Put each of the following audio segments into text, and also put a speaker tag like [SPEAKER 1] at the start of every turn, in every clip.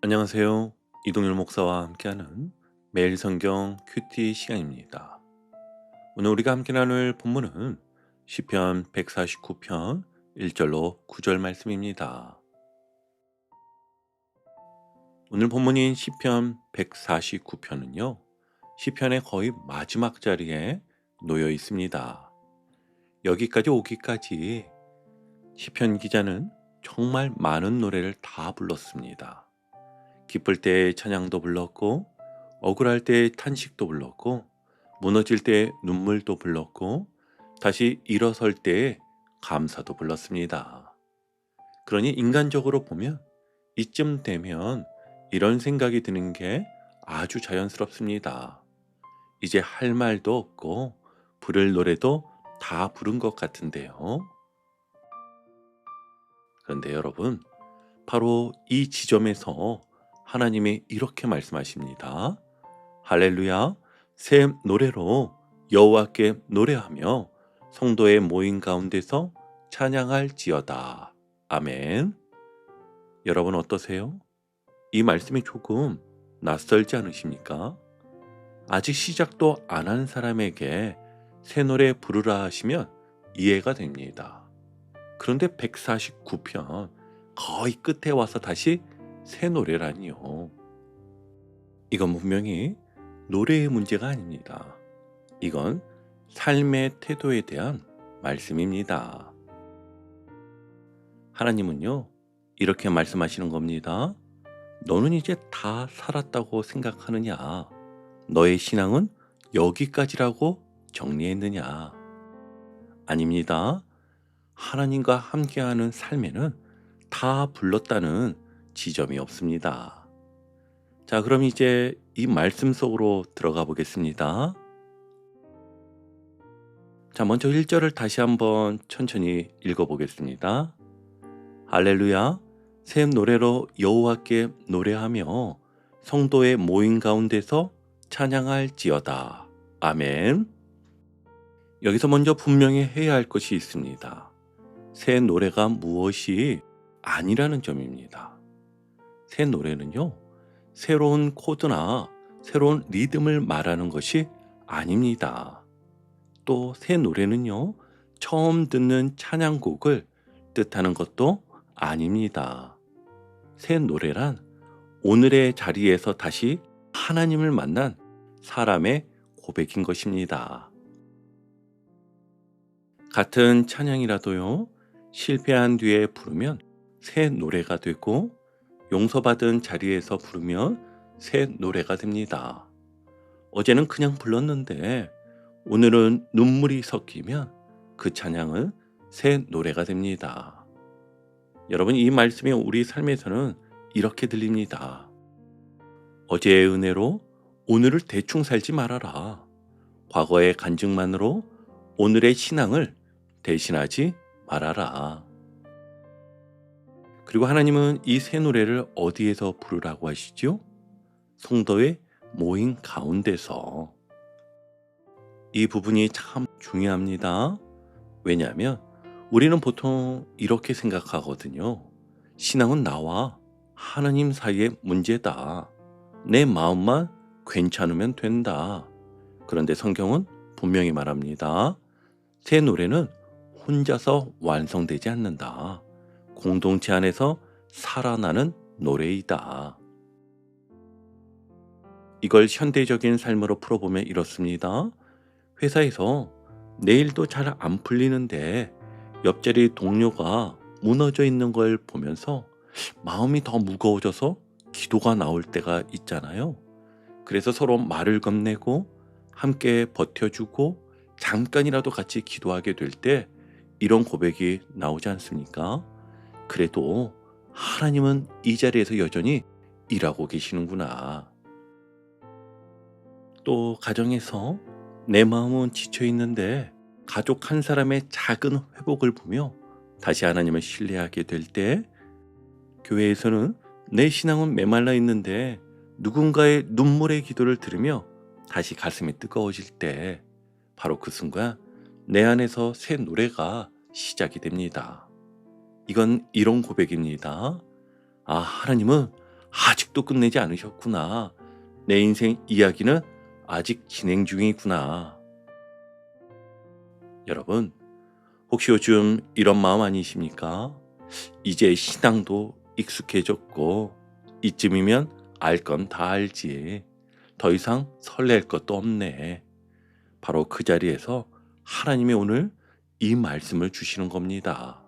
[SPEAKER 1] 안녕하세요. 이동열 목사와 함께하는 매일 성경 큐티 시간입니다. 오늘 우리가 함께 나눌 본문은 시편 149편 1절로 9절 말씀입니다. 오늘 본문인 시편 149편은요. 시편의 거의 마지막 자리에 놓여 있습니다. 여기까지 오기까지 시편 기자는 정말 많은 노래를 다 불렀습니다. 기쁠 때 찬양도 불렀고, 억울할 때 탄식도 불렀고, 무너질 때 눈물도 불렀고, 다시 일어설 때 감사도 불렀습니다. 그러니 인간적으로 보면 이쯤 되면 이런 생각이 드는 게 아주 자연스럽습니다. 이제 할 말도 없고 부를 노래도 다 부른 것 같은데요. 그런데 여러분, 바로 이 지점에서 하나님이 이렇게 말씀하십니다. 할렐루야, 새 노래로 여호와께 노래하며 성도의 모임 가운데서 찬양할지어다. 아멘. 여러분 어떠세요? 이 말씀이 조금 낯설지 않으십니까? 아직 시작도 안 한 사람에게 새 노래 부르라 하시면 이해가 됩니다. 그런데 149편 거의 끝에 와서 다시 새 노래라니요. 이건 분명히 노래의 문제가 아닙니다. 이건 삶의 태도에 대한 말씀입니다. 하나님은요, 이렇게 말씀하시는 겁니다. 너는 이제 다 살았다고 생각하느냐? 너의 신앙은 여기까지라고 정리했느냐? 아닙니다. 하나님과 함께하는 삶에는 다 불렀다는 지점이 없습니다. 자, 그럼 이제 이 말씀 속으로 들어가 보겠습니다. 자, 먼저 1절을 다시 한번 천천히 읽어보겠습니다. 할렐루야, 새 노래로 여호와께 노래하며 성도의 모임 가운데서 찬양할지어다. 아멘. 여기서 먼저 분명히 해야 할 것이 있습니다. 새 노래가 무엇이 아니라는 점입니다. 새 노래는요, 새로운 코드나 새로운 리듬을 말하는 것이 아닙니다. 또 새 노래는요, 처음 듣는 찬양곡을 뜻하는 것도 아닙니다. 새 노래란 오늘의 자리에서 다시 하나님을 만난 사람의 고백인 것입니다. 같은 찬양이라도요, 실패한 뒤에 부르면 새 노래가 되고, 용서받은 자리에서 부르면 새 노래가 됩니다. 어제는 그냥 불렀는데 오늘은 눈물이 섞이면 그 찬양은 새 노래가 됩니다. 여러분, 이 말씀이 우리 삶에서는 이렇게 들립니다. 어제의 은혜로 오늘을 대충 살지 말아라. 과거의 간증만으로 오늘의 신앙을 대신하지 말아라. 그리고 하나님은 이 새 노래를 어디에서 부르라고 하시죠? 성도의 모임 가운데서. 이 부분이 참 중요합니다. 왜냐하면 우리는 보통 이렇게 생각하거든요. 신앙은 나와 하나님 사이의 문제다. 내 마음만 괜찮으면 된다. 그런데 성경은 분명히 말합니다. 새 노래는 혼자서 완성되지 않는다. 공동체 안에서 살아나는 노래이다. 이걸 현대적인 삶으로 풀어보면 이렇습니다. 회사에서 내일도 잘 안 풀리는데 옆자리 동료가 무너져 있는 걸 보면서 마음이 더 무거워져서 기도가 나올 때가 있잖아요. 그래서 서로 말을 건네고 함께 버텨주고 잠깐이라도 같이 기도하게 될 때 이런 고백이 나오지 않습니까? 그래도 하나님은 이 자리에서 여전히 일하고 계시는구나. 또 가정에서 내 마음은 지쳐 있는데 가족 한 사람의 작은 회복을 보며 다시 하나님을 신뢰하게 될 때, 교회에서는 내 신앙은 메말라 있는데 누군가의 눈물의 기도를 들으며 다시 가슴이 뜨거워질 때, 바로 그 순간 내 안에서 새 노래가 시작이 됩니다. 이건 이런 고백입니다. 아, 하나님은 아직도 끝내지 않으셨구나. 내 인생 이야기는 아직 진행 중이구나. 여러분, 혹시 요즘 이런 마음 아니십니까? 이제 신앙도 익숙해졌고 이쯤이면 알 건 다 알지. 더 이상 설렐 것도 없네. 바로 그 자리에서 하나님이 오늘 이 말씀을 주시는 겁니다.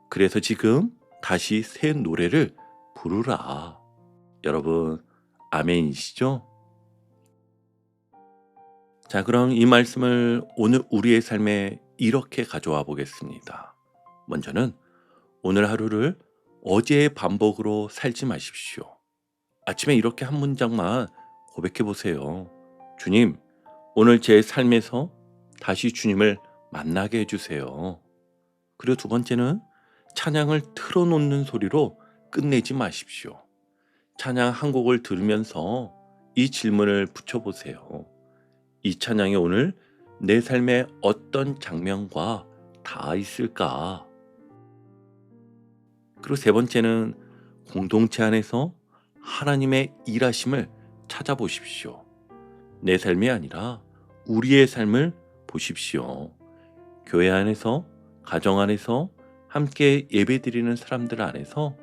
[SPEAKER 1] 그래서 지금 다시 새 노래를 부르라. 여러분, 아멘이시죠? 자, 그럼 이 말씀을 오늘 우리의 삶에 이렇게 가져와 보겠습니다. 먼저는 오늘 하루를 어제의 반복으로 살지 마십시오. 아침에 이렇게 한 문장만 고백해 보세요. 주님, 오늘 제 삶에서 다시 주님을 만나게 해주세요. 그리고 두 번째는 찬양을 틀어놓는 소리로 끝내지 마십시오. 찬양 한 곡을 들으면서 이 질문을 붙여보세요. 이 찬양이 오늘 내 삶에 어떤 장면과 닿아 있을까? 그리고 세 번째는 공동체 안에서 하나님의 일하심을 찾아보십시오. 내 삶이 아니라 우리의 삶을 보십시오. 교회 안에서, 가정 안에서 함께 예배드리는 사람들 안에서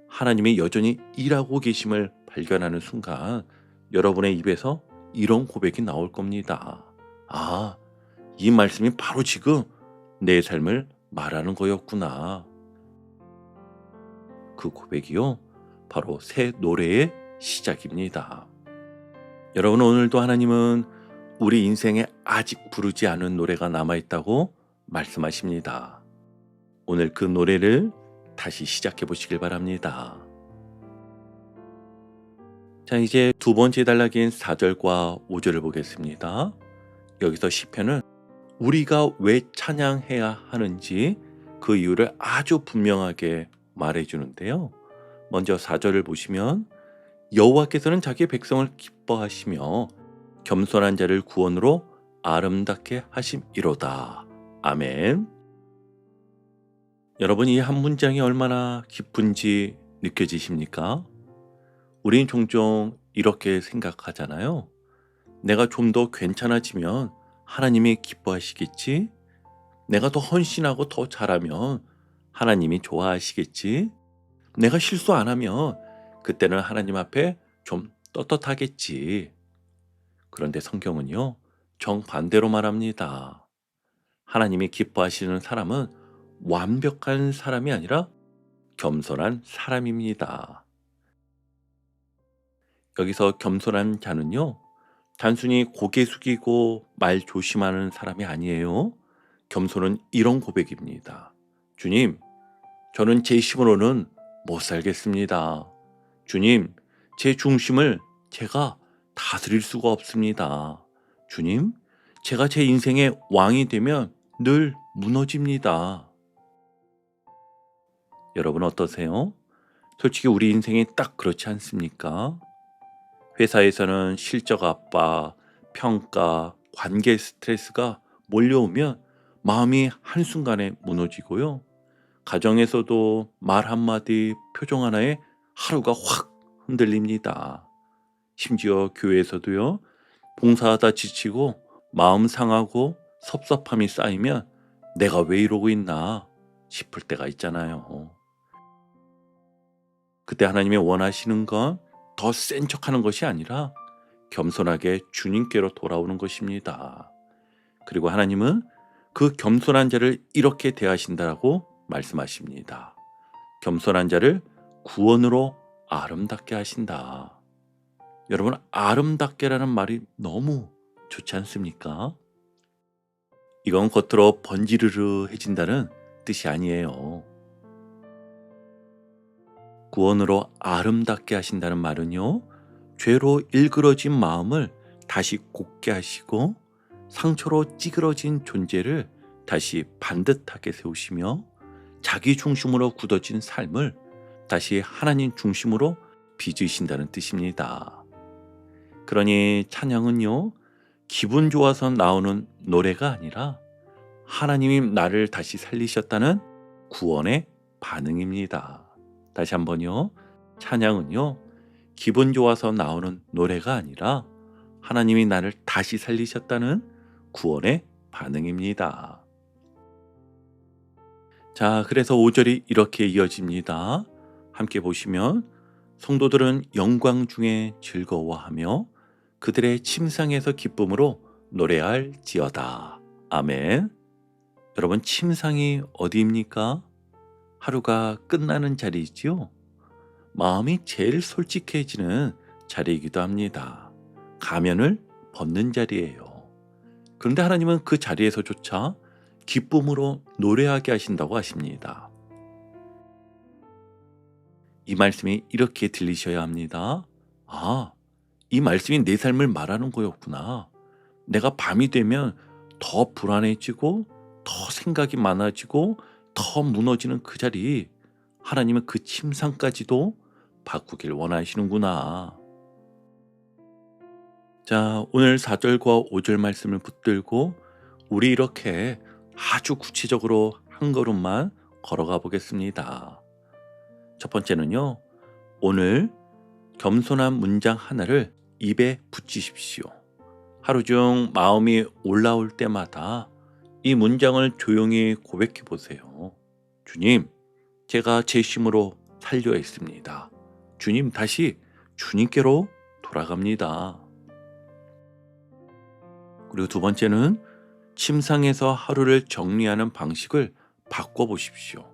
[SPEAKER 1] 하나님이 여전히 일하고 계심을 발견하는 순간 여러분의 입에서 이런 고백이 나올 겁니다. 아, 이 말씀이 바로 지금 내 삶을 말하는 거였구나. 그 고백이요, 바로 새 노래의 시작입니다. 여러분, 오늘도 하나님은 우리 인생에 아직 부르지 않은 노래가 남아있다고 말씀하십니다. 오늘 그 노래를 다시 시작해 보시길 바랍니다. 자, 이제 두 번째 단락인 4절과 5절을 보겠습니다. 여기서 시편은 우리가 왜 찬양해야 하는지 그 이유를 아주 분명하게 말해주는데요. 먼저 4절을 보시면 여호와께서는 자기 백성을 기뻐하시며 겸손한 자를 구원으로 아름답게 하심이로다. 아멘. 여러분, 이 한 문장이 얼마나 깊은지 느껴지십니까? 우린 종종 이렇게 생각하잖아요. 내가 좀 더 괜찮아지면 하나님이 기뻐하시겠지? 내가 더 헌신하고 더 잘하면 하나님이 좋아하시겠지? 내가 실수 안 하면 그때는 하나님 앞에 좀 떳떳하겠지. 그런데 성경은요, 정반대로 말합니다. 하나님이 기뻐하시는 사람은 완벽한 사람이 아니라 겸손한 사람입니다. 여기서 겸손한 자는요, 단순히 고개 숙이고 말 조심하는 사람이 아니에요. 겸손은 이런 고백입니다. 주님, 저는 제 힘으로는 못 살겠습니다. 주님, 제 중심을 제가 다스릴 수가 없습니다. 주님, 제가 제 인생의 왕이 되면 늘 무너집니다. 여러분 어떠세요? 솔직히 우리 인생이 딱 그렇지 않습니까? 회사에서는 실적 압박, 평가, 관계 스트레스가 몰려오면 마음이 한순간에 무너지고요. 가정에서도 말 한마디, 표정 하나에 하루가 확 흔들립니다. 심지어 교회에서도요, 봉사하다 지치고 마음 상하고 섭섭함이 쌓이면 내가 왜 이러고 있나 싶을 때가 있잖아요. 그때 하나님이 원하시는 건 더 센 척하는 것이 아니라 겸손하게 주님께로 돌아오는 것입니다. 그리고 하나님은 그 겸손한 자를 이렇게 대하신다고 말씀하십니다. 겸손한 자를 구원으로 아름답게 하신다. 여러분, 아름답게라는 말이 너무 좋지 않습니까? 이건 겉으로 번지르르해진다는 뜻이 아니에요. 구원으로 아름답게 하신다는 말은요, 죄로 일그러진 마음을 다시 곱게 하시고 상처로 찌그러진 존재를 다시 반듯하게 세우시며 자기 중심으로 굳어진 삶을 다시 하나님 중심으로 빚으신다는 뜻입니다. 그러니 찬양은요, 기분 좋아서 나오는 노래가 아니라 하나님이 나를 다시 살리셨다는 구원의 반응입니다. 다시 한번요, 찬양은요, 기분 좋아서 나오는 노래가 아니라 하나님이 나를 다시 살리셨다는 구원의 반응입니다. 자, 그래서 5절이 이렇게 이어집니다. 함께 보시면 성도들은 영광 중에 즐거워하며 그들의 침상에서 기쁨으로 노래할지어다. 아멘. 여러분, 침상이 어디입니까? 하루가 끝나는 자리이지요. 마음이 제일 솔직해지는 자리이기도 합니다. 가면을 벗는 자리예요. 그런데 하나님은 그 자리에서조차 기쁨으로 노래하게 하신다고 하십니다. 이 말씀이 이렇게 들리셔야 합니다. 아, 이 말씀이 내 삶을 말하는 거였구나. 내가 밤이 되면 더 불안해지고 더 생각이 많아지고 더 무너지는 그 자리, 하나님은 그 침상까지도 바꾸길 원하시는구나. 자, 오늘 4절과 5절 말씀을 붙들고 우리 이렇게 아주 구체적으로 한 걸음만 걸어가 보겠습니다. 첫 번째는요, 오늘 겸손한 문장 하나를 입에 붙이십시오. 하루 중 마음이 올라올 때마다 이 문장을 조용히 고백해 보세요. 주님, 제가 제 힘으로 살려 있습니다. 주님, 다시 주님께로 돌아갑니다. 그리고 두 번째는 침상에서 하루를 정리하는 방식을 바꿔보십시오.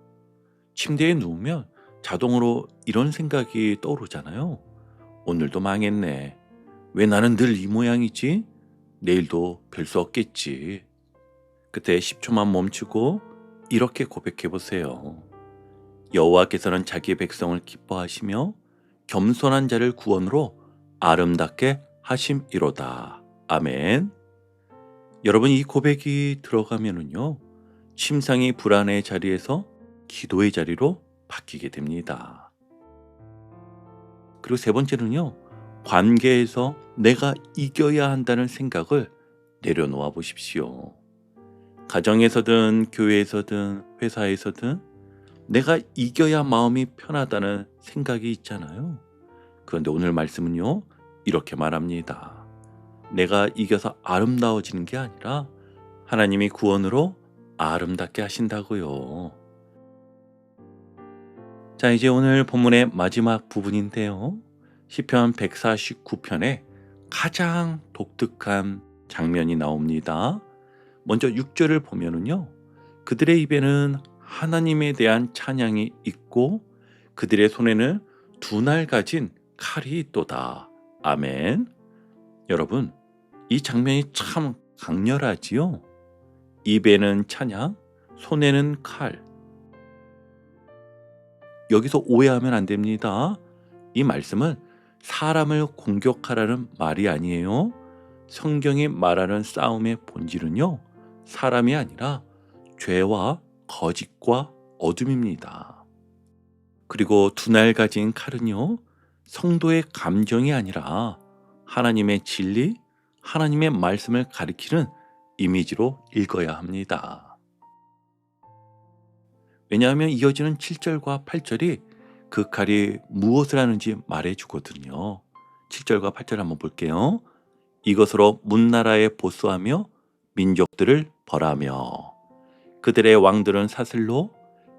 [SPEAKER 1] 침대에 누우면 자동으로 이런 생각이 떠오르잖아요. 오늘도 망했네. 왜 나는 늘 이 모양이지? 내일도 별 수 없겠지. 그때 10초만 멈추고 이렇게 고백해 보세요. 여호와께서는 자기의 백성을 기뻐하시며 겸손한 자를 구원으로 아름답게 하심이로다. 아멘. 여러분, 이 고백이 들어가면은요, 침상이 불안의 자리에서 기도의 자리로 바뀌게 됩니다. 그리고 세 번째는요, 관계에서 내가 이겨야 한다는 생각을 내려놓아 보십시오. 가정에서든 교회에서든 회사에서든 내가 이겨야 마음이 편하다는 생각이 있잖아요. 그런데 오늘 말씀은요, 이렇게 말합니다. 내가 이겨서 아름다워지는 게 아니라 하나님이 구원으로 아름답게 하신다고요. 자, 이제 오늘 본문의 마지막 부분인데요. 시편 149편에 가장 독특한 장면이 나옵니다. 먼저 6절을 보면은요, 그들의 입에는 하나님에 대한 찬양이 있고 그들의 손에는 두 날 가진 칼이 있도다. 아멘. 여러분, 이 장면이 참 강렬하지요. 입에는 찬양, 손에는 칼. 여기서 오해하면 안 됩니다. 이 말씀은 사람을 공격하라는 말이 아니에요. 성경이 말하는 싸움의 본질은요, 사람이 아니라 죄와 거짓과 어둠입니다. 그리고 두 날 가진 칼은요, 성도의 감정이 아니라 하나님의 진리, 하나님의 말씀을 가리키는 이미지로 읽어야 합니다. 왜냐하면 이어지는 7절과 8절이 그 칼이 무엇을 하는지 말해주거든요. 7절과 8절 한번 볼게요. 이것으로 문나라에 보수하며 민족들을 벌하며 그들의 왕들은 사슬로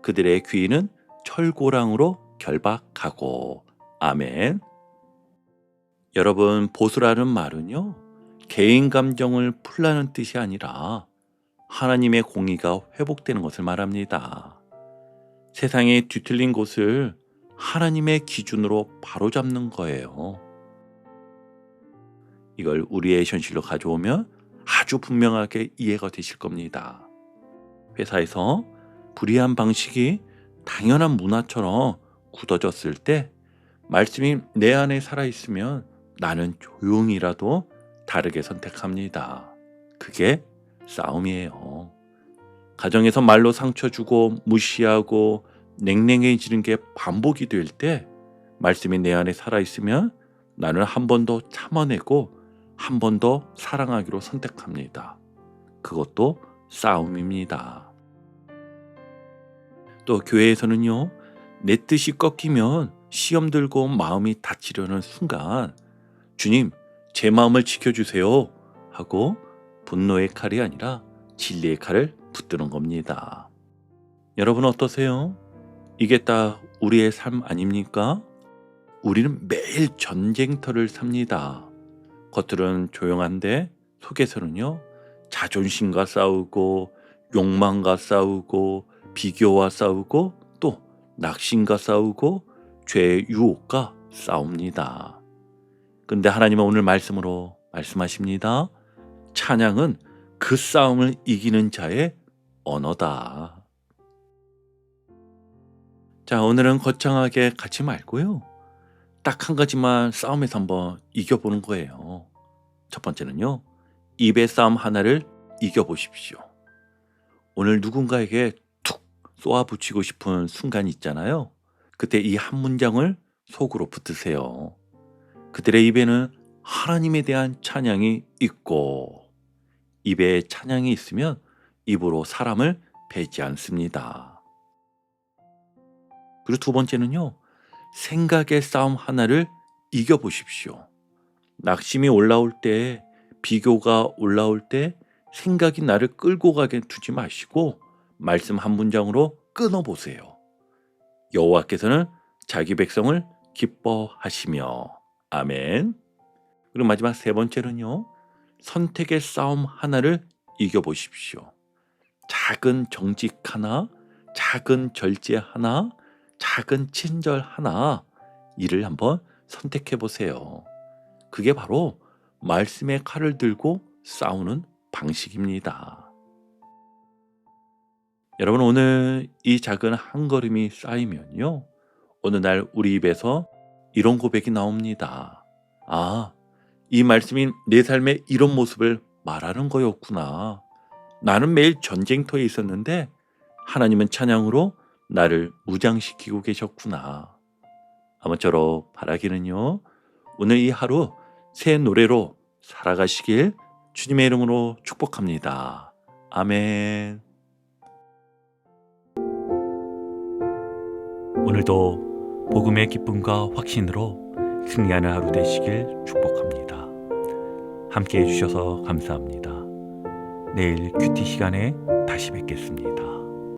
[SPEAKER 1] 그들의 귀인은 철고랑으로 결박하고. 아멘. 여러분, 보수라는 말은요, 개인 감정을 풀라는 뜻이 아니라 하나님의 공의가 회복되는 것을 말합니다. 세상에 뒤틀린 곳을 하나님의 기준으로 바로잡는 거예요. 이걸 우리의 현실로 가져오면 아주 분명하게 이해가 되실 겁니다. 회사에서 불이한 방식이 당연한 문화처럼 굳어졌을 때 말씀이 내 안에 살아있으면 나는 조용히라도 다르게 선택합니다. 그게 싸움이에요. 가정에서 말로 상처 주고 무시하고 냉랭해지는 게 반복이 될 때 말씀이 내 안에 살아있으면 나는 한 번 더 참아내고 한 번 더 사랑하기로 선택합니다. 그것도 싸움입니다. 또 교회에서는요, 내 뜻이 꺾이면 시험 들고 마음이 다치려는 순간 주님, 제 마음을 지켜주세요 하고 분노의 칼이 아니라 진리의 칼을 붙드는 겁니다. 여러분 어떠세요? 이게 딱 우리의 삶 아닙니까? 우리는 매일 전쟁터를 삽니다. 겉으로는 조용한데 속에서는요, 자존심과 싸우고 욕망과 싸우고 비교와 싸우고 또 낙심과 싸우고 죄의 유혹과 싸웁니다. 근데 하나님은 오늘 말씀으로 말씀하십니다. 찬양은 그 싸움을 이기는 자의 언어다. 자, 오늘은 거창하게 가지 말고요. 딱 한 가지만 싸움에서 한번 이겨보는 거예요. 첫 번째는요, 입의 싸움 하나를 이겨보십시오. 오늘 누군가에게 툭 쏘아붙이고 싶은 순간이 있잖아요. 그때 이 한 문장을 속으로 붙으세요. 그들의 입에는 하나님에 대한 찬양이 있고, 입에 찬양이 있으면 입으로 사람을 베지 않습니다. 그리고 두 번째는요, 생각의 싸움 하나를 이겨보십시오. 낙심이 올라올 때, 비교가 올라올 때 생각이 나를 끌고 가게 두지 마시고 말씀 한 문장으로 끊어보세요. 여호와께서는 자기 백성을 기뻐하시며. 아멘. 그리고 마지막 세 번째는요, 선택의 싸움 하나를 이겨보십시오. 작은 정직 하나, 작은 절제 하나, 작은 친절 하나, 이를 한번 선택해 보세요. 그게 바로 말씀의 칼을 들고 싸우는 방식입니다. 여러분, 오늘 이 작은 한 걸음이 쌓이면요, 어느 날 우리 입에서 이런 고백이 나옵니다. 아, 이 말씀이 내 삶의 이런 모습을 말하는 거였구나. 나는 매일 전쟁터에 있었는데 하나님은 찬양으로 나를 무장시키고 계셨구나. 아무쪼록 바라기는요, 오늘 이 하루 새 노래로 살아가시길 주님의 이름으로 축복합니다. 아멘. 오늘도 복음의 기쁨과 확신으로 승리하는 하루 되시길 축복합니다. 함께 해주셔서 감사합니다. 내일 큐티 시간에 다시 뵙겠습니다.